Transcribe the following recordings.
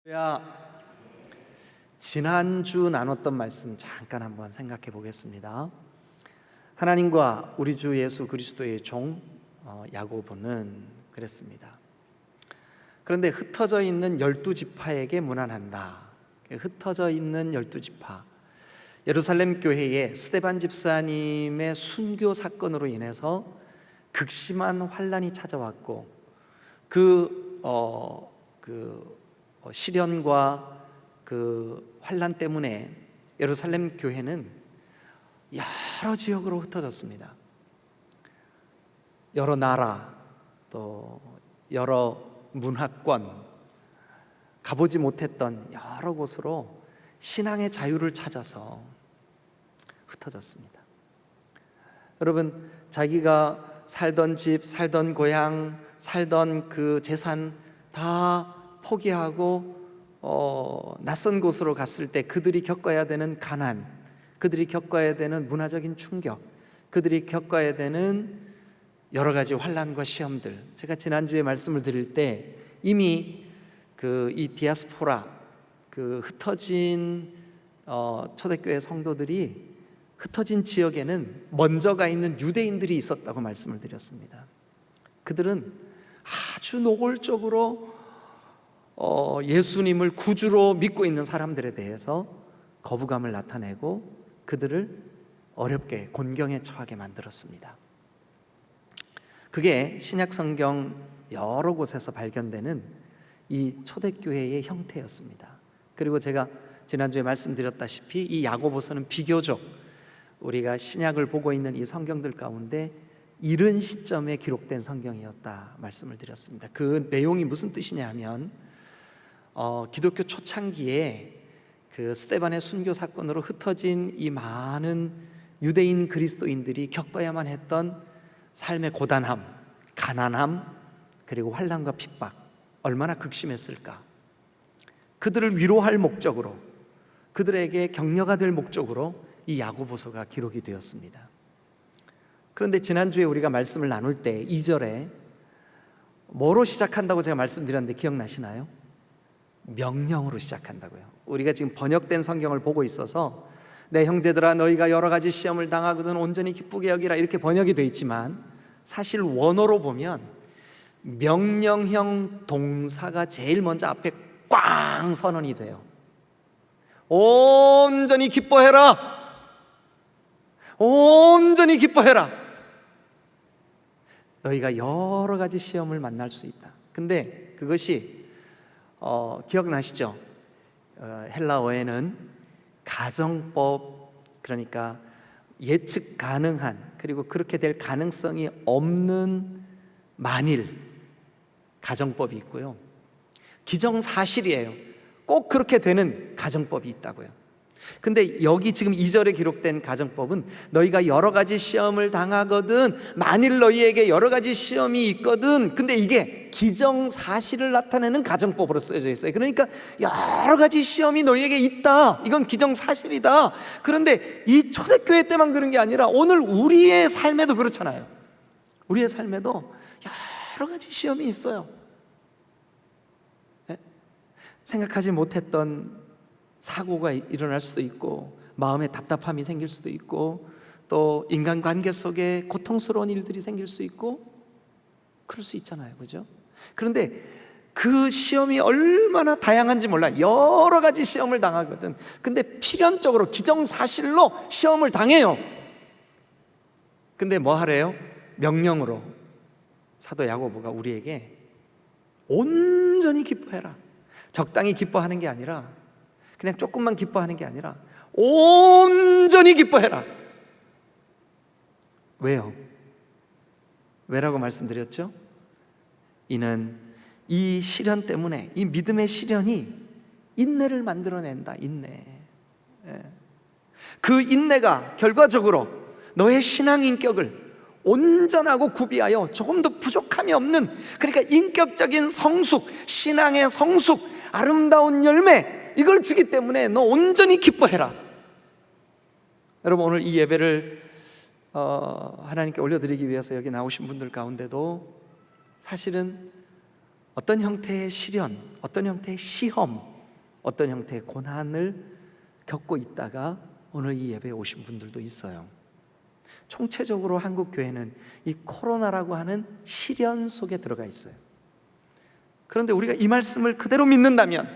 야, 지난주 나눴던 말씀 잠깐 한번 생각해 보겠습니다. 하나님과 우리 주 예수 그리스도의 종 야고보는 그랬습니다. 그런데 흩어져 있는 12지파에게 문안한다. 흩어져 있는 12지파, 예루살렘 교회에 스데반 집사님의 순교 사건으로 인해서 극심한 환란이 찾아왔고 그 시련과 그 환란 때문에 예루살렘 교회는 여러 지역으로 흩어졌습니다. 여러 나라, 또 여러 문화권, 가보지 못했던 여러 곳으로 신앙의 자유를 찾아서 흩어졌습니다. 여러분, 자기가 살던 집, 살던 고향, 살던 그 재산 다 포기하고 낯선 곳으로 갔을 때 그들이 겪어야 되는 가난, 그들이 겪어야 되는 문화적인 충격, 그들이 겪어야 되는 여러 가지 환난과 시험들, 제가 지난주에 말씀을 드릴 때 이미 이 디아스포라, 흩어진 초대교회 성도들이 흩어진 지역에는 먼저 가 있는 유대인들이 있었다고 말씀을 드렸습니다. 그들은 아주 노골적으로 예수님을 구주로 믿고 있는 사람들에 대해서 거부감을 나타내고 그들을 어렵게 곤경에 처하게 만들었습니다. 그게 신약 성경 여러 곳에서 발견되는 이 초대교회의 형태였습니다. 그리고 제가 지난주에 말씀드렸다시피 이 야고보서는 비교적 우리가 신약을 보고 있는 이 성경들 가운데 이른 시점에 기록된 성경이었다 말씀을 드렸습니다. 그 내용이 무슨 뜻이냐 하면 기독교 초창기에 그 스데반의 순교 사건으로 흩어진 이 많은 유대인 그리스도인들이 겪어야만 했던 삶의 고단함, 가난함, 그리고 환난과 핍박, 얼마나 극심했을까. 그들을 위로할 목적으로, 그들에게 격려가 될 목적으로 이 야고보서가 기록이 되었습니다. 그런데 지난주에 우리가 말씀을 나눌 때 2절에 뭐로 시작한다고 제가 말씀드렸는데 기억나시나요? 명령으로 시작한다고요. 우리가 지금 번역된 성경을 보고 있어서 내 형제들아 너희가 여러 가지 시험을 당하거든 온전히 기쁘게 여기라 이렇게 번역이 되어 있지만 사실 원어로 보면 명령형 동사가 제일 먼저 앞에 꽝 선언이 돼요. 온전히 기뻐해라, 온전히 기뻐해라. 너희가 여러 가지 시험을 만날 수 있다. 근데 그것이 기억나시죠? 헬라어에는 가정법, 그러니까 예측 가능한, 그리고 그렇게 될 가능성이 없는 만일 가정법이 있고요, 기정사실이에요. 꼭 그렇게 되는 가정법이 있다고요. 근데 여기 지금 2절에 기록된 가정법은 너희가 여러 가지 시험을 당하거든, 만일 너희에게 여러 가지 시험이 있거든, 근데 이게 기정사실을 나타내는 가정법으로 쓰여져 있어요. 그러니까 여러 가지 시험이 너희에게 있다, 이건 기정사실이다. 그런데 이 초대교회 때만 그런 게 아니라 오늘 우리의 삶에도 그렇잖아요. 우리의 삶에도 여러 가지 시험이 있어요. 생각하지 못했던 사고가 일어날 수도 있고, 마음에 답답함이 생길 수도 있고, 또 인간관계 속에 고통스러운 일들이 생길 수 있고, 그럴 수 있잖아요, 그죠? 그런데 그 시험이 얼마나 다양한지 몰라. 여러 가지 시험을 당하거든. 근데 필연적으로 기정사실로 시험을 당해요. 근데 뭐 하래요? 명령으로 사도 야고보가 우리에게 온전히 기뻐해라, 적당히 기뻐하는 게 아니라, 그냥 조금만 기뻐하는 게 아니라 온전히 기뻐해라. 왜요? 왜라고 말씀드렸죠? 이는 이 시련 때문에, 이 믿음의 시련이 인내를 만들어낸다. 인내. 그 인내가 결과적으로 너의 신앙 인격을 온전하고 구비하여 조금도 부족함이 없는, 그러니까 인격적인 성숙, 신앙의 성숙, 아름다운 열매, 이걸 주기 때문에 너 온전히 기뻐해라. 여러분, 오늘 이 예배를 하나님께 올려드리기 위해서 여기 나오신 분들 가운데도 사실은 어떤 형태의 시련, 어떤 형태의 시험, 어떤 형태의 고난을 겪고 있다가 오늘 이 예배에 오신 분들도 있어요. 총체적으로 한국 교회는 이 코로나라고 하는 시련 속에 들어가 있어요. 그런데 우리가 이 말씀을 그대로 믿는다면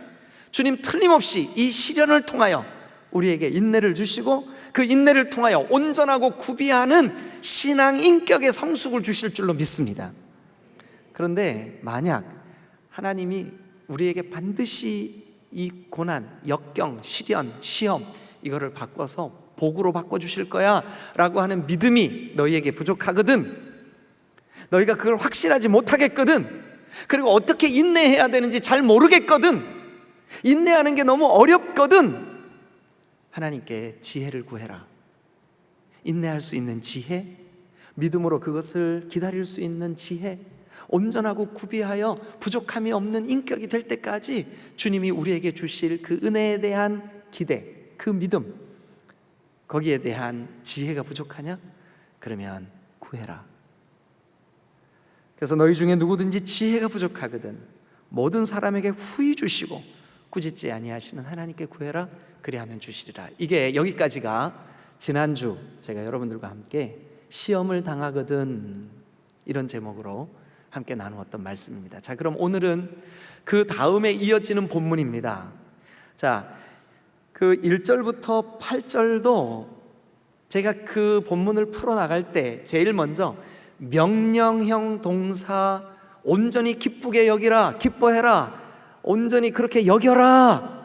주님 틀림없이 이 시련을 통하여 우리에게 인내를 주시고 그 인내를 통하여 온전하고 구비하는 신앙 인격의 성숙을 주실 줄로 믿습니다. 그런데 만약 하나님이 우리에게 반드시 이 고난, 역경, 시련, 시험 이거를 바꿔서 복으로 바꿔주실 거야 라고 하는 믿음이 너희에게 부족하거든, 너희가 그걸 확신하지 못하겠거든, 그리고 어떻게 인내해야 되는지 잘 모르겠거든, 인내하는 게 너무 어렵거든, 하나님께 지혜를 구해라. 인내할 수 있는 지혜, 믿음으로 그것을 기다릴 수 있는 지혜, 온전하고 구비하여 부족함이 없는 인격이 될 때까지 주님이 우리에게 주실 그 은혜에 대한 기대, 그 믿음, 거기에 대한 지혜가 부족하냐? 그러면 구해라. 그래서 너희 중에 누구든지 지혜가 부족하거든 모든 사람에게 후히 주시고 꾸짖지 아니하시는 하나님께 구해라. 그리하면 주시리라. 이게 여기까지가 지난주 제가 여러분들과 함께 시험을 당하거든 이런 제목으로 함께 나누었던 말씀입니다. 자, 그럼 오늘은 그 다음에 이어지는 본문입니다. 자, 그 1절부터 8절도 제가 그 본문을 풀어나갈 때 제일 먼저 명령형 동사 온전히 기쁘게 여기라, 기뻐해라, 온전히 그렇게 여겨라,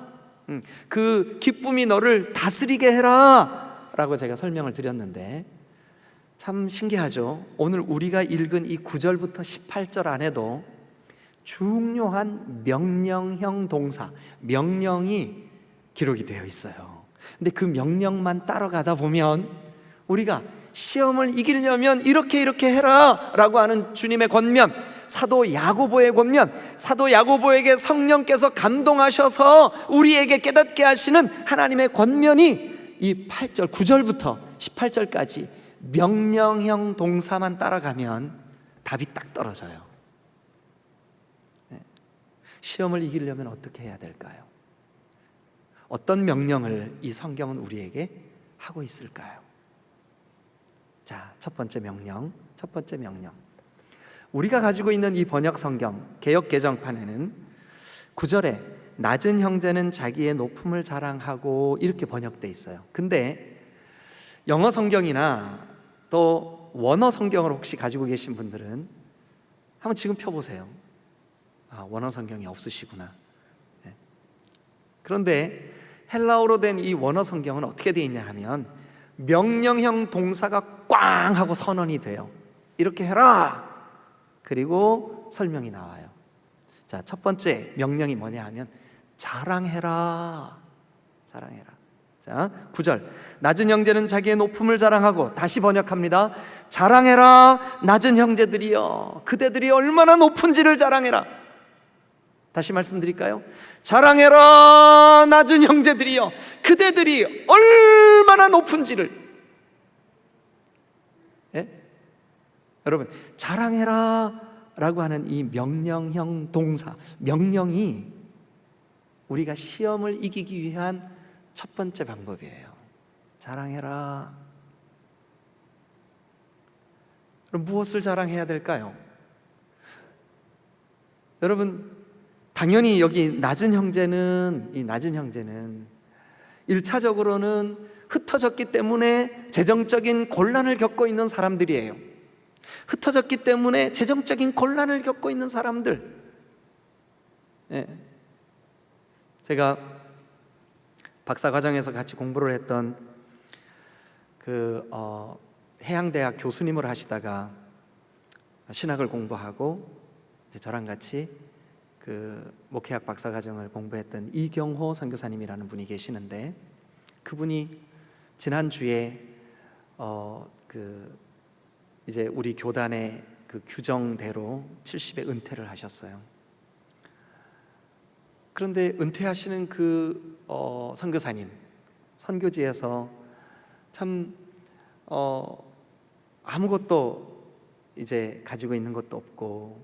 그 기쁨이 너를 다스리게 해라 라고 제가 설명을 드렸는데 참 신기하죠. 오늘 우리가 읽은 이 9절부터 18절 안에도 중요한 명령형 동사, 명령이 기록이 되어 있어요. 근데 그 명령만 따라가다 보면 우리가 시험을 이기려면 이렇게 해라 라고 하는 주님의 권면, 사도 야고보의 권면, 사도 야고보에게 성령께서 감동하셔서 우리에게 깨닫게 하시는 하나님의 권면이 이 8절, 9절부터 18절까지 명령형 동사만 따라가면 답이 딱 떨어져요. 시험을 이기려면 어떻게 해야 될까요? 어떤 명령을 이 성경은 우리에게 하고 있을까요? 자, 첫 번째 명령. 우리가 가지고 있는 이 번역 성경 개역 개정판에는 9절에 낮은 형제는 자기의 높음을 자랑하고 이렇게 번역돼 있어요. 근데 영어 성경이나 또 원어 성경을 혹시 가지고 계신 분들은 한번 지금 펴보세요. 아, 원어 성경이 없으시구나. 네. 그런데 헬라어로 된 이 원어 성경은 어떻게 되어 있냐 하면 명령형 동사가 꽝 하고 선언이 돼요. 이렇게 해라. 그리고 설명이 나와요. 자, 첫 번째 명령이 뭐냐 하면 자랑해라. 자, 9절 낮은 형제는 자기의 높음을 자랑하고, 다시 번역합니다. 자랑해라 낮은 형제들이여, 그대들이 얼마나 높은지를 자랑해라. 다시 말씀드릴까요? 자랑해라 낮은 형제들이여, 그대들이 얼마나 높은지를. 예? 여러분, 자랑해라 라고 하는 이 명령형 동사, 명령이 우리가 시험을 이기기 위한 첫 번째 방법이에요. 자랑해라. 그럼 무엇을 자랑해야 될까요? 여러분, 당연히 여기 낮은 형제는 1차적으로는 흩어졌기 때문에 재정적인 곤란을 겪고 있는 사람들이에요. 흩어졌기 때문에 재정적인 곤란을 겪고 있는 사람들. 예. 제가 박사과정에서 같이 공부를 했던 해양대학 교수님을 하시다가 신학을 공부하고 이제 저랑 같이 그 목회학 박사과정을 공부했던 이경호 선교사님이라는 분이 계시는데, 그분이 지난주에 이제 우리 교단의 그 규정대로 70에 은퇴를 하셨어요. 그런데 은퇴하시는 그 선교사님, 선교지에서 참 아무것도 이제 가지고 있는 것도 없고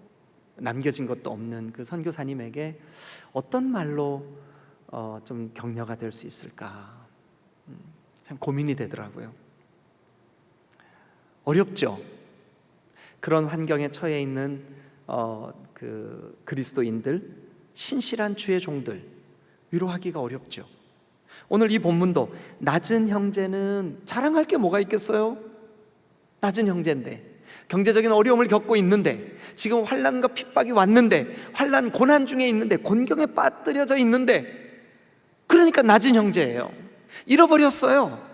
남겨진 것도 없는 그 선교사님에게 어떤 말로 좀 격려가 될 수 있을까? 참 고민이 되더라고요. 어렵죠. 그런 환경에 처해 있는 그 그리스도인들, 신실한 주의 종들 위로하기가 어렵죠. 오늘 이 본문도 낮은 형제는 자랑할 게 뭐가 있겠어요? 낮은 형제인데, 경제적인 어려움을 겪고 있는데, 지금 환난과 핍박이 왔는데, 환난 고난 중에 있는데, 곤경에 빠뜨려져 있는데, 그러니까 낮은 형제예요. 잃어버렸어요.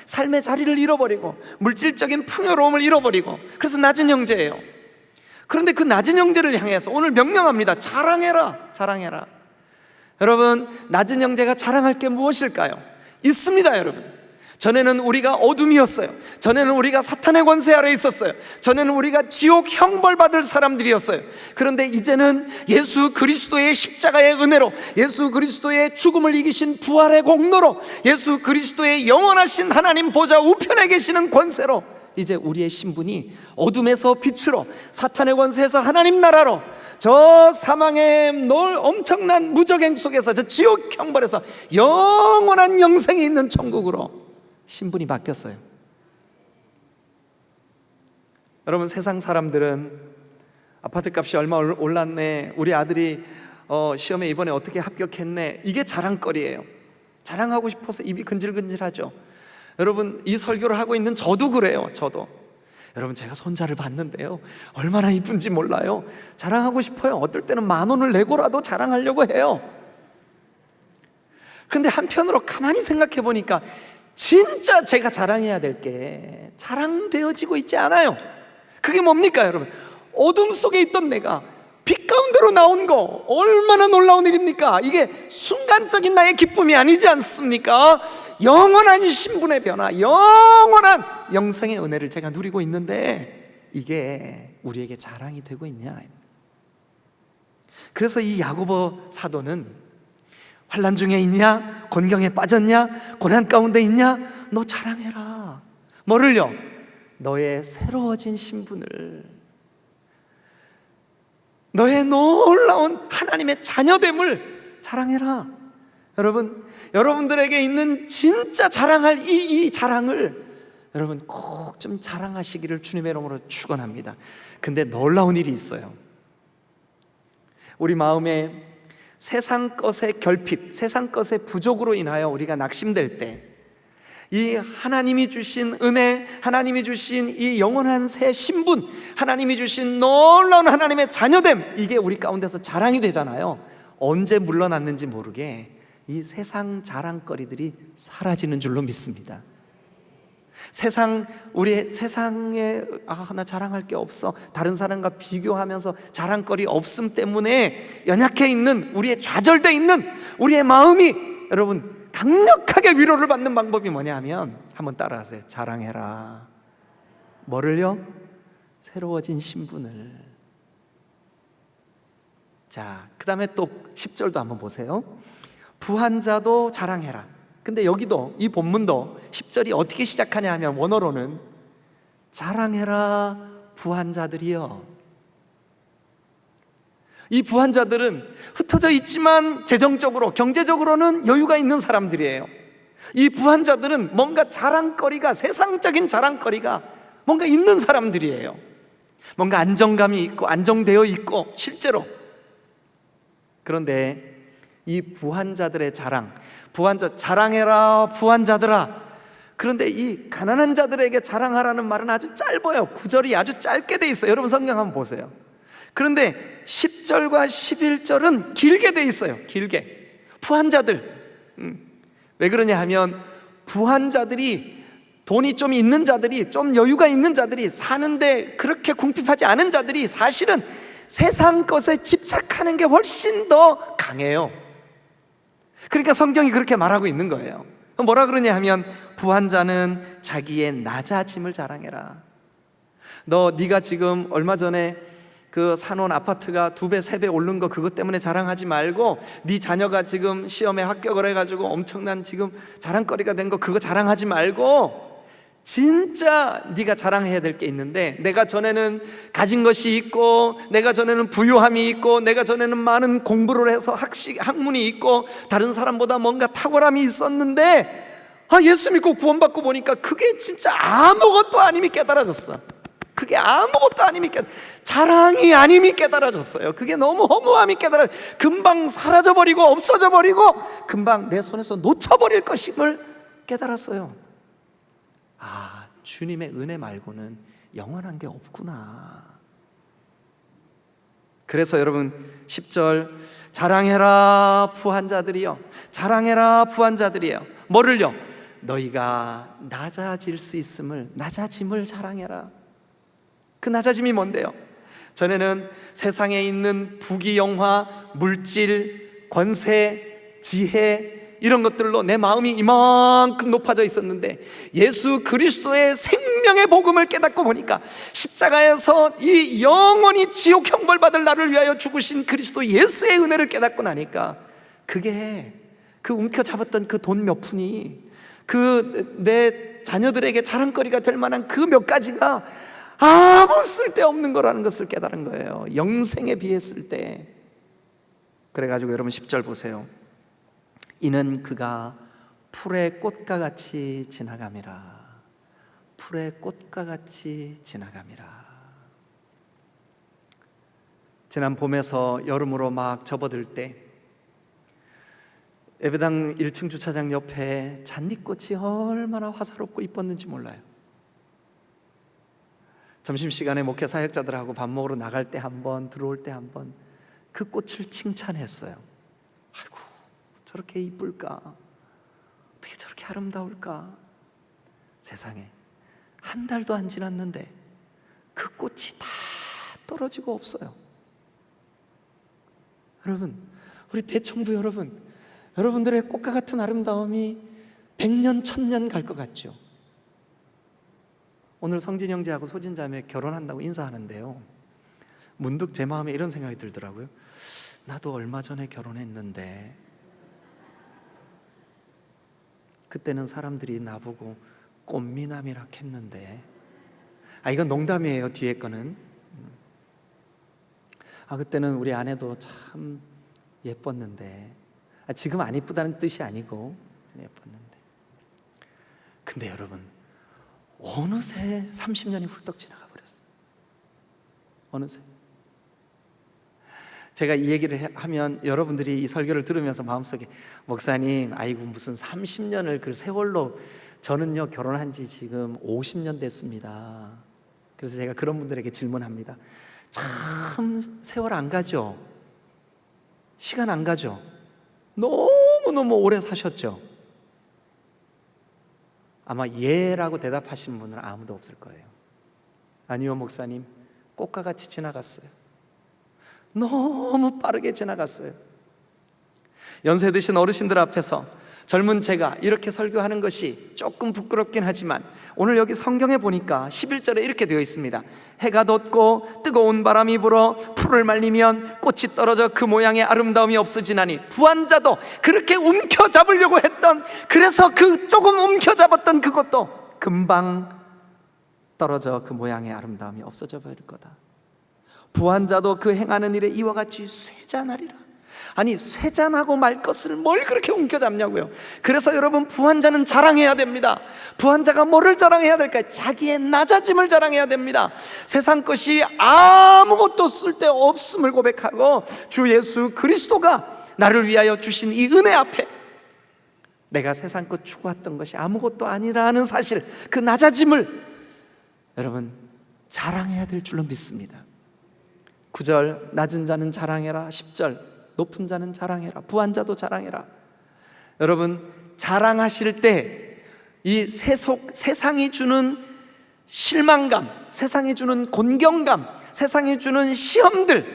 삶의 자리를 잃어버리고 물질적인 풍요로움을 잃어버리고, 그래서 낮은 형제예요. 그런데 그 낮은 형제를 향해서 오늘 명령합니다. 자랑해라, 자랑해라. 여러분, 낮은 형제가 자랑할 게 무엇일까요? 있습니다, 여러분. 전에는 우리가 어둠이었어요. 전에는 우리가 사탄의 권세 아래 있었어요. 전에는 우리가 지옥 형벌 받을 사람들이었어요. 그런데 이제는 예수 그리스도의 십자가의 은혜로, 예수 그리스도의 죽음을 이기신 부활의 공로로, 예수 그리스도의 영원하신 하나님 보좌 우편에 계시는 권세로, 이제 우리의 신분이 어둠에서 빛으로, 사탄의 권세에서 하나님 나라로, 저 사망의 엄청난 무적행 속에서, 저 지옥 형벌에서 영원한 영생이 있는 천국으로 신분이 바뀌었어요. 여러분, 세상 사람들은 아파트 값이 얼마 올랐네, 우리 아들이 시험에 이번에 어떻게 합격했네, 이게 자랑거리예요. 자랑하고 싶어서 입이 근질근질하죠. 여러분, 이 설교를 하고 있는 저도 그래요. 저도. 여러분, 제가 손자를 봤는데요, 얼마나 이쁜지 몰라요. 자랑하고 싶어요. 어떨 때는 10,000원을 내고라도 자랑하려고 해요. 그런데 한편으로 가만히 생각해 보니까 진짜 제가 자랑해야 될 게 자랑되어지고 있지 않아요. 그게 뭡니까, 여러분? 어둠 속에 있던 내가 빛 가운데로 나온 거, 얼마나 놀라운 일입니까? 이게 순간적인 나의 기쁨이 아니지 않습니까? 영원한 신분의 변화, 영원한 영생의 은혜를 제가 누리고 있는데, 이게 우리에게 자랑이 되고 있냐? 그래서 이 야고보 사도는 환난 중에 있냐? 곤경에 빠졌냐? 고난 가운데 있냐? 너 자랑해라. 뭐를요? 너의 새로워진 신분을, 너의 놀라운 하나님의 자녀됨을 자랑해라. 여러분, 여러분들에게 있는 진짜 자랑할 이 자랑을 여러분 꼭 좀 자랑하시기를 주님의 이름으로 축원합니다. 근데 놀라운 일이 있어요. 우리 마음에 세상 것의 결핍, 세상 것의 부족으로 인하여 우리가 낙심될 때, 이 하나님이 주신 은혜, 하나님이 주신 이 영원한 새 신분, 하나님이 주신 놀라운 하나님의 자녀됨, 이게 우리 가운데서 자랑이 되잖아요. 언제 물러났는지 모르게 이 세상 자랑거리들이 사라지는 줄로 믿습니다. 우리 세상에 나 자랑할 게 없어, 다른 사람과 비교하면서 자랑거리 없음 때문에 연약해 있는, 우리의 좌절돼 있는 우리의 마음이, 여러분, 강력하게 위로를 받는 방법이 뭐냐 하면, 한번 따라하세요. 자랑해라. 뭐를요? 새로워진 신분을. 자, 그 다음에 또 10절도 한번 보세요. 부한 자도 자랑해라. 근데 여기도, 이 본문도 10절이 어떻게 시작하냐 하면, 원어로는 자랑해라 부한 자들이여. 이 부한 자들은 흩어져 있지만 재정적으로, 경제적으로는 여유가 있는 사람들이에요. 이 부한 자들은 뭔가 자랑거리가, 세상적인 자랑거리가 뭔가 있는 사람들이에요. 뭔가 안정감이 있고 안정되어 있고 실제로. 그런데 이 부한 자들의 자랑, 자랑해라 부한 자들아. 그런데 이 가난한 자들에게 자랑하라는 말은 아주 짧아요. 구절이 아주 짧게 돼 있어요. 여러분 성경 한번 보세요. 그런데 10절과 11절은 길게 돼 있어요. 길게. 부한 자들. 왜 그러냐 하면, 부한 자들이, 돈이 좀 있는 자들이, 좀 여유가 있는 자들이, 사는데 그렇게 궁핍하지 않은 자들이 사실은 세상 것에 집착하는 게 훨씬 더 강해요. 그러니까 성경이 그렇게 말하고 있는 거예요. 뭐라 그러냐 하면, 부한 자는 자기의 낮아짐을 자랑해라. 네가 지금 얼마 전에 그 사놓은 아파트가 2배, 3배 오른 거, 그것 때문에 자랑하지 말고, 네 자녀가 지금 시험에 합격을 해가지고 엄청난 지금 자랑거리가 된 거, 그거 자랑하지 말고, 진짜 네가 자랑해야 될 게 있는데, 내가 전에는 가진 것이 있고, 내가 전에는 부유함이 있고, 내가 전에는 많은 공부를 해서 학문이 있고, 다른 사람보다 뭔가 탁월함이 있었는데, 예수 믿고 구원받고 보니까 그게 진짜 아무것도 아님이 깨달아졌어. 그게 아무것도 아님이 자랑이 아님이 깨달아졌어요. 그게 너무 허무함이 금방 사라져버리고 없어져버리고 금방 내 손에서 놓쳐버릴 것임을 깨달았어요. 주님의 은혜 말고는 영원한 게 없구나. 그래서 여러분 10절, 자랑해라 부한 자들이여, 자랑해라 부한 자들이여. 뭐를요? 너희가 낮아질 수 있음을, 낮아짐을 자랑해라. 그 낮아짐이 뭔데요? 전에는 세상에 있는 부귀영화, 물질, 권세, 지혜, 이런 것들로 내 마음이 이만큼 높아져 있었는데, 예수 그리스도의 생명의 복음을 깨닫고 보니까, 십자가에서 이 영원히 지옥 형벌 받을 나를 위하여 죽으신 그리스도 예수의 은혜를 깨닫고 나니까, 그게 그 움켜잡았던 그 돈 몇 푼이 내 자녀들에게 자랑거리가 될 만한 그 몇 가지가 아무 쓸데없는 거라는 것을 깨달은 거예요. 영생에 비했을 때. 그래가지고 여러분 10절 보세요. 이는 그가 풀의 꽃과 같이 지나감이라. 풀의 꽃과 같이 지나감이라. 지난 봄에서 여름으로 막 접어들 때 예배당 1층 주차장 옆에 잔디꽃이 얼마나 화사롭고 이뻤는지 몰라요. 점심시간에 목회 사역자들하고 밥 먹으러 나갈 때 한 번, 들어올 때 한 번 그 꽃을 칭찬했어요. 아이고, 저렇게 이쁠까? 어떻게 저렇게 아름다울까? 세상에 한 달도 안 지났는데 그 꽃이 다 떨어지고 없어요. 여러분, 우리 대청부 여러분들의 꽃과 같은 아름다움이 100년, 1000년 갈 것 같죠? 오늘 성진 형제하고 소진 자매 결혼한다고 인사하는데요, 문득 제 마음에 이런 생각이 들더라고요. 나도 얼마 전에 결혼했는데 그때는 사람들이 나보고 꽃미남이라 했는데, 이건 농담이에요. 뒤에 거는 그때는 우리 아내도 참 예뻤는데, 지금 안 예쁘다는 뜻이 아니고 예뻤는데. 근데 여러분, 어느새 30년이 훌떡 지나가 버렸어요. 어느새. 제가 이 얘기를 하면 여러분들이 이 설교를 들으면서 마음속에, 목사님, 아이고 무슨 30년을 그 세월로, 저는요 결혼한 지 지금 50년 됐습니다. 그래서 제가 그런 분들에게 질문합니다. 참 세월 안 가죠? 시간 안 가죠? 너무너무 오래 사셨죠? 아마 예라고 대답하시는 분은 아무도 없을 거예요. 아니요 목사님, 꽃과 같이 지나갔어요. 너무 빠르게 지나갔어요. 연세 드신 어르신들 앞에서 젊은 제가 이렇게 설교하는 것이 조금 부끄럽긴 하지만, 오늘 여기 성경에 보니까 11절에 이렇게 되어 있습니다. 해가 돋고 뜨거운 바람이 불어 풀을 말리면 꽃이 떨어져 그 모양의 아름다움이 없어지나니, 부한 자도 그렇게 움켜잡으려고 했던, 그래서 그 조금 움켜잡았던 그것도 금방 떨어져 그 모양의 아름다움이 없어져 버릴 거다. 부한 자도 그 행하는 일에 이와 같이 쇠잔하리라. 아니, 쇠잔하고 말 것을 뭘 그렇게 움켜잡냐고요. 그래서 여러분, 부한 자는 자랑해야 됩니다. 부한 자가 뭐를 자랑해야 될까요? 자기의 낮아짐을 자랑해야 됩니다. 세상 것이 아무것도 쓸데없음을 고백하고, 주 예수 그리스도가 나를 위하여 주신 이 은혜 앞에 내가 세상 것 추구했던 것이 아무것도 아니라는 사실, 그 낮아짐을 여러분 자랑해야 될 줄로 믿습니다. 9절, 낮은 자는 자랑해라. 10절, 높은 자는 자랑해라. 부한 자도 자랑해라. 여러분, 자랑하실 때 이 세상이 주는 실망감, 세상이 주는 곤경감, 세상이 주는 시험들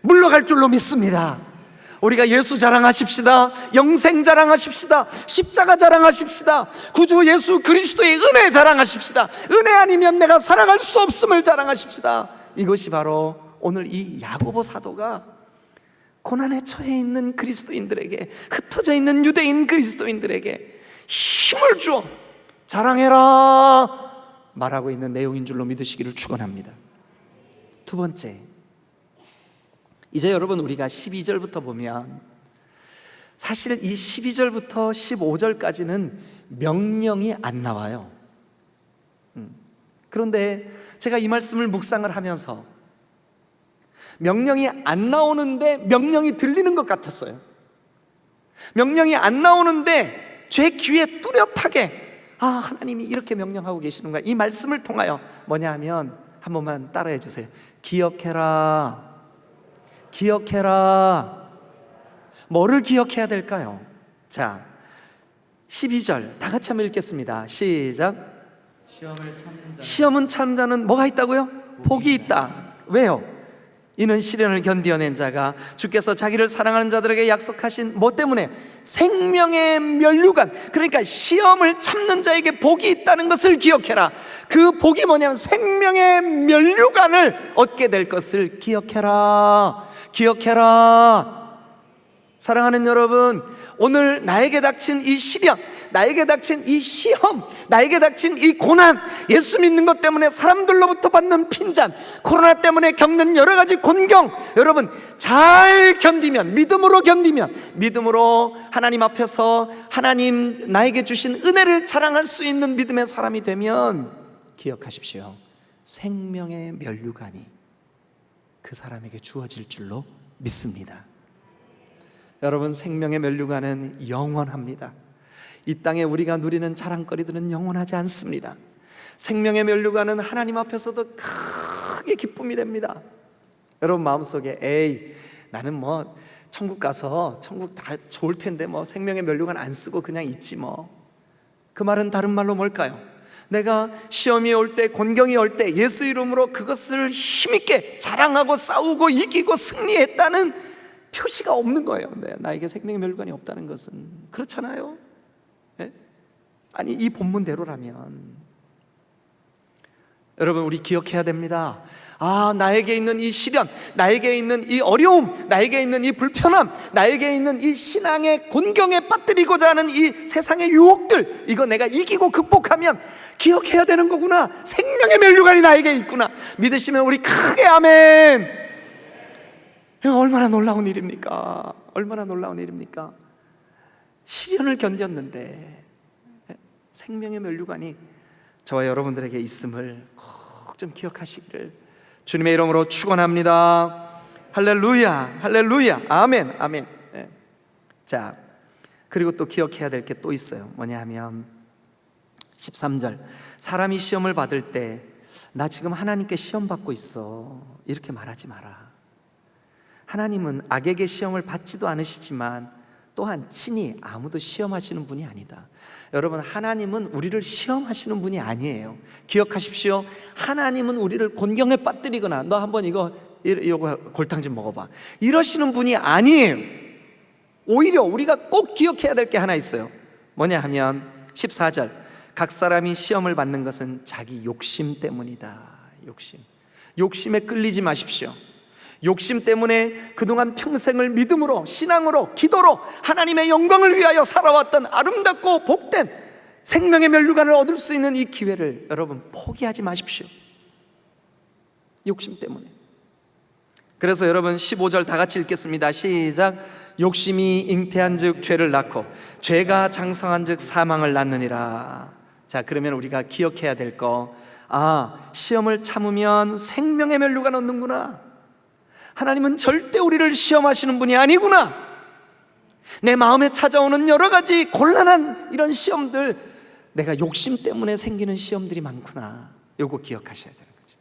물러갈 줄로 믿습니다. 우리가 예수 자랑하십시다. 영생 자랑하십시다. 십자가 자랑하십시다. 구주 예수 그리스도의 은혜 자랑하십시다. 은혜 아니면 내가 살아갈 수 없음을 자랑하십시다. 이것이 바로 오늘 이 야고보 사도가 고난에 처해 있는 그리스도인들에게, 흩어져 있는 유대인 그리스도인들에게 힘을 주어 자랑해라, 말하고 있는 내용인 줄로 믿으시기를 축원합니다. 두 번째, 이제 여러분 우리가 12절부터 보면 사실 이 12절부터 15절까지는 명령이 안 나와요. 그런데 제가 이 말씀을 묵상을 하면서 명령이 안 나오는데 명령이 들리는 것 같았어요. 명령이 안 나오는데 제 귀에 뚜렷하게 하나님이 이렇게 명령하고 계시는구나. 이 말씀을 통하여 뭐냐 하면 한 번만 따라해 주세요. 기억해라. 기억해라. 뭐를 기억해야 될까요? 자, 12절 다 같이 한번 읽겠습니다. 시작. 시험은 참는 자는 뭐가 있다고요? 복이 있다. 왜요? 이는 시련을 견디어낸 자가 주께서 자기를 사랑하는 자들에게 약속하신 뭐 때문에? 생명의 면류관. 그러니까 시험을 참는 자에게 복이 있다는 것을 기억해라. 그 복이 뭐냐면 생명의 면류관을 얻게 될 것을 기억해라. 기억해라. 사랑하는 여러분, 오늘 나에게 닥친 이 시련, 나에게 닥친 이 시험, 나에게 닥친 이 고난, 예수 믿는 것 때문에 사람들로부터 받는 핀잔, 코로나 때문에 겪는 여러 가지 곤경, 여러분 잘 견디면, 믿음으로 견디면, 믿음으로 하나님 앞에서 하나님 나에게 주신 은혜를 자랑할 수 있는 믿음의 사람이 되면 기억하십시오. 생명의 면류관이 그 사람에게 주어질 줄로 믿습니다. 여러분, 생명의 면류관은 영원합니다. 이 땅에 우리가 누리는 자랑거리들은 영원하지 않습니다. 생명의 면류관은 하나님 앞에서도 크게 기쁨이 됩니다. 여러분 마음속에 나는 뭐 천국 가서 천국 다 좋을 텐데 뭐 생명의 면류관 안 쓰고 그냥 있지 뭐. 그 말은 다른 말로 뭘까요? 내가 시험이 올 때, 곤경이 올 때 예수 이름으로 그것을 힘있게 자랑하고 싸우고 이기고 승리했다는 표시가 없는 거예요. 나에게 생명의 면류관이 없다는 것은. 그렇잖아요. 네? 아니 이 본문대로라면 여러분 우리 기억해야 됩니다. 나에게 있는 이 시련, 나에게 있는 이 어려움, 나에게 있는 이 불편함, 나에게 있는 이 신앙의 곤경에 빠뜨리고자 하는 이 세상의 유혹들, 이거 내가 이기고 극복하면 기억해야 되는 거구나. 생명의 면류관이 나에게 있구나. 믿으시면 우리 크게 아멘. 얼마나 놀라운 일입니까? 얼마나 놀라운 일입니까? 시련을 견뎠는데 생명의 면류관이 저와 여러분들에게 있음을 꼭 좀 기억하시기를 주님의 이름으로 축원합니다. 할렐루야, 할렐루야, 아멘, 아멘. 자, 그리고 또 기억해야 될 게 또 있어요. 뭐냐 하면 13절, 사람이 시험을 받을 때 나 지금 하나님께 시험 받고 있어 이렇게 말하지 마라. 하나님은 악에게 시험을 받지도 않으시지만 또한 친히 아무도 시험하시는 분이 아니다. 여러분, 하나님은 우리를 시험하시는 분이 아니에요. 기억하십시오. 하나님은 우리를 곤경에 빠뜨리거나 너 한번 이거 골탕 좀 먹어봐 이러시는 분이 아니에요. 오히려 우리가 꼭 기억해야 될 게 하나 있어요. 뭐냐 하면 14절, 각 사람이 시험을 받는 것은 자기 욕심 때문이다. 욕심에 끌리지 마십시오. 욕심 때문에 그동안 평생을 믿음으로, 신앙으로, 기도로 하나님의 영광을 위하여 살아왔던 아름답고 복된 생명의 면류관을 얻을 수 있는 이 기회를 여러분 포기하지 마십시오. 욕심 때문에. 그래서 여러분 15절 다 같이 읽겠습니다. 시작. 욕심이 잉태한 즉 죄를 낳고 죄가 장성한 즉 사망을 낳느니라. 자, 그러면 우리가 기억해야 될 거, 시험을 참으면 생명의 면류관 얻는구나. 하나님은 절대 우리를 시험하시는 분이 아니구나. 내 마음에 찾아오는 여러 가지 곤란한 이런 시험들, 내가 욕심 때문에 생기는 시험들이 많구나. 요거 기억하셔야 되는 거죠.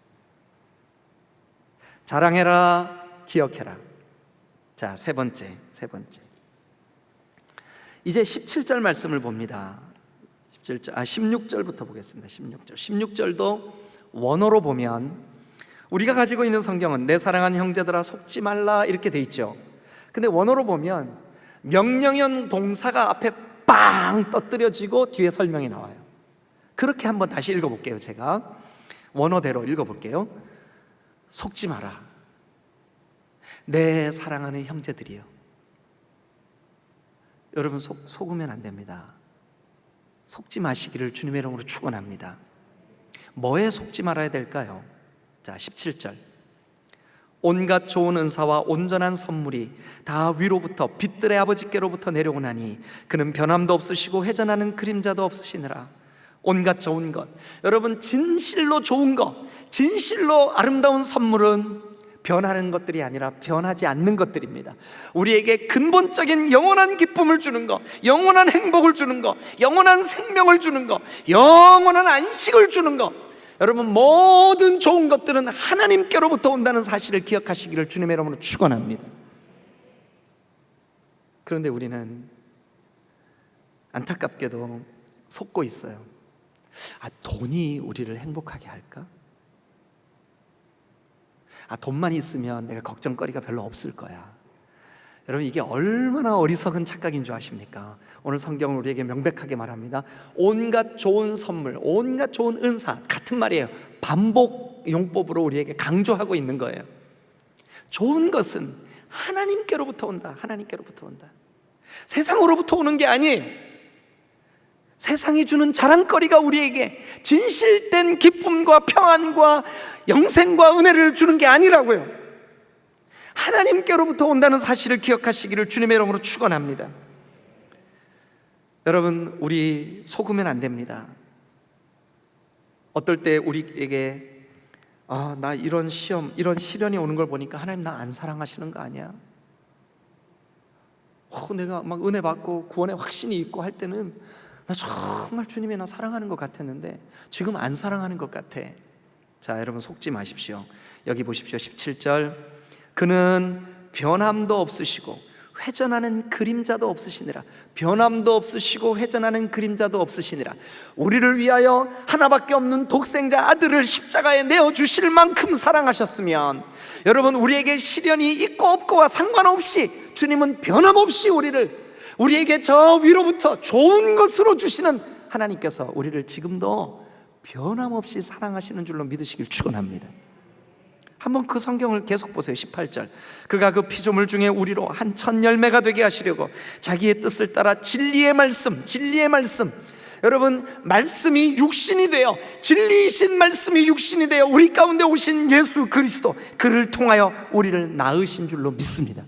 자랑해라, 기억해라. 자, 세 번째. 이제 17절 말씀을 봅니다. 16절부터 보겠습니다. 16절도 원어로 보면 우리가 가지고 있는 성경은 내 사랑하는 형제들아 속지 말라 이렇게 돼 있죠. 근데 원어로 보면 명령형 동사가 앞에 빵 떠뜨려지고 뒤에 설명이 나와요. 그렇게 한번 다시 읽어볼게요. 제가 원어대로 읽어볼게요. 속지 마라. 내 사랑하는 형제들이요. 여러분 속으면 안 됩니다. 속지 마시기를 주님의 이름으로 축원합니다. 뭐에 속지 말아야 될까요? 자, 17절. 온갖 좋은 은사와 온전한 선물이 다 위로부터 빛들의 아버지께로부터 내려오나니 그는 변함도 없으시고 회전하는 그림자도 없으시니라. 온갖 좋은 것, 여러분 진실로 좋은 것, 진실로 아름다운 선물은 변하는 것들이 아니라 변하지 않는 것들입니다. 우리에게 근본적인 영원한 기쁨을 주는 것, 영원한 행복을 주는 것, 영원한 생명을 주는 것, 영원한 안식을 주는 것, 여러분 모든 좋은 것들은 하나님께로부터 온다는 사실을 기억하시기를 주님의 이름으로 축원합니다. 그런데 우리는 안타깝게도 속고 있어요. 돈이 우리를 행복하게 할까? 돈만 있으면 내가 걱정거리가 별로 없을 거야. 여러분, 이게 얼마나 어리석은 착각인 줄 아십니까? 오늘 성경은 우리에게 명백하게 말합니다. 온갖 좋은 선물, 온갖 좋은 은사, 같은 말이에요. 반복 용법으로 우리에게 강조하고 있는 거예요. 좋은 것은 하나님께로부터 온다. 하나님께로부터 온다. 세상으로부터 오는 게 아니에요. 세상이 주는 자랑거리가 우리에게 진실된 기쁨과 평안과 영생과 은혜를 주는 게 아니라고요. 하나님께로부터 온다는 사실을 기억하시기를 주님의 이름으로 축원합니다. 여러분, 우리 속으면 안 됩니다. 어떨 때 우리에게 나 이런 시험, 이런 시련이 오는 걸 보니까 하나님 나 안 사랑하시는 거 아니야? 내가 막 은혜 받고 구원의 확신이 있고 할 때는 나 정말 주님이 나 사랑하는 것 같았는데 지금 안 사랑하는 것 같아. 자, 여러분 속지 마십시오. 여기 보십시오. 17절. 그는 변함도 없으시고 회전하는 그림자도 없으시니라. 변함도 없으시고 회전하는 그림자도 없으시니라. 우리를 위하여 하나밖에 없는 독생자 아들을 십자가에 내어주실 만큼 사랑하셨으면, 여러분 우리에게 시련이 있고 없고와 상관없이 주님은 변함없이 우리에게 저 위로부터 좋은 것으로 주시는 하나님께서 우리를 지금도 변함없이 사랑하시는 줄로 믿으시길 축원합니다. 한번 그 성경을 계속 보세요. 18절. 그가 그 피조물 중에 우리로 한 천 열매가 되게 하시려고 자기의 뜻을 따라 진리의 말씀, 여러분 말씀이 육신이 되어, 진리이신 말씀이 육신이 되어 우리 가운데 오신 예수 그리스도, 그를 통하여 우리를 낳으신 줄로 믿습니다.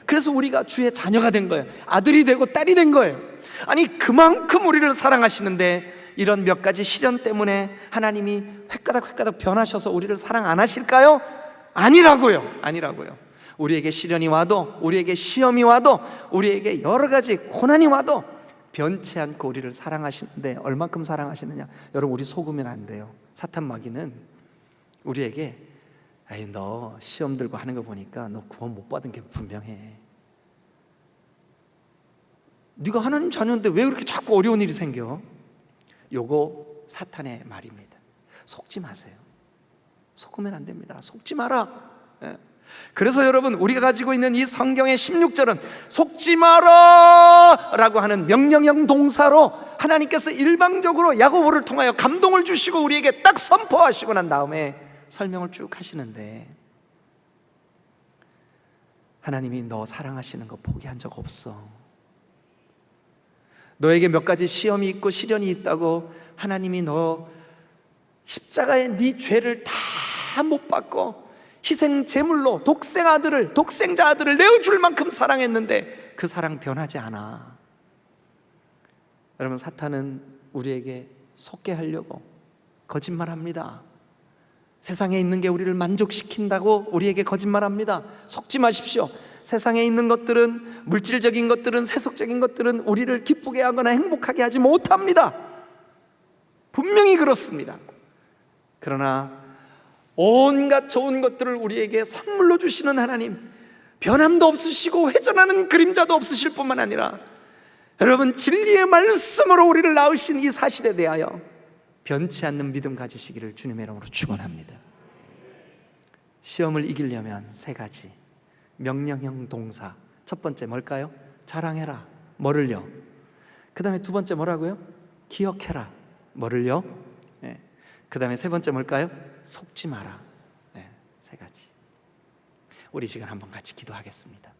그래서 우리가 주의 자녀가 된 거예요. 아들이 되고 딸이 된 거예요. 아니 그만큼 우리를 사랑하시는데 이런 몇 가지 시련 때문에 하나님이 획가닥 변하셔서 우리를 사랑 안 하실까요? 아니라고요. 우리에게 시련이 와도, 우리에게 시험이 와도, 우리에게 여러 가지 고난이 와도 변치 않고 우리를 사랑하시는데 얼만큼 사랑하시느냐? 여러분 우리 속으면 안 돼요. 사탄 마귀는 우리에게 너 시험 들고 하는 거 보니까 너 구원 못 받은 게 분명해. 네가 하나님 자녀인데 왜 그렇게 자꾸 어려운 일이 생겨? 요거 사탄의 말입니다. 속지 마세요. 속으면 안 됩니다. 속지 마라. 그래서 여러분 우리가 가지고 있는 이 성경의 16절은 속지 마라 라고 하는 명령형 동사로 하나님께서 일방적으로 야고보를 통하여 감동을 주시고 우리에게 딱 선포하시고 난 다음에 설명을 쭉 하시는데, 하나님이 너 사랑하시는 거 포기한 적 없어. 너에게 몇 가지 시험이 있고 시련이 있다고 하나님이 너 십자가에 네 죄를 다 못 받고 희생 제물로 독생자 아들을 내어줄 만큼 사랑했는데 그 사랑 변하지 않아. 여러분 사탄은 우리에게 속게 하려고 거짓말합니다. 세상에 있는 게 우리를 만족시킨다고 우리에게 거짓말합니다. 속지 마십시오. 세상에 있는 것들은, 물질적인 것들은, 세속적인 것들은 우리를 기쁘게 하거나 행복하게 하지 못합니다. 분명히 그렇습니다. 그러나 온갖 좋은 것들을 우리에게 선물로 주시는 하나님, 변함도 없으시고 회전하는 그림자도 없으실 뿐만 아니라 여러분 진리의 말씀으로 우리를 낳으신 이 사실에 대하여 변치 않는 믿음 가지시기를 주님의 이름으로 축원합니다. 시험을 이기려면 세 가지 명령형 동사. 첫 번째 뭘까요? 자랑해라. 뭐를요? 그 다음에 두 번째 뭐라고요? 기억해라. 뭐를요? 그 다음에 세 번째 뭘까요? 속지 마라. 세 가지. 우리 시간 한번 같이 기도하겠습니다.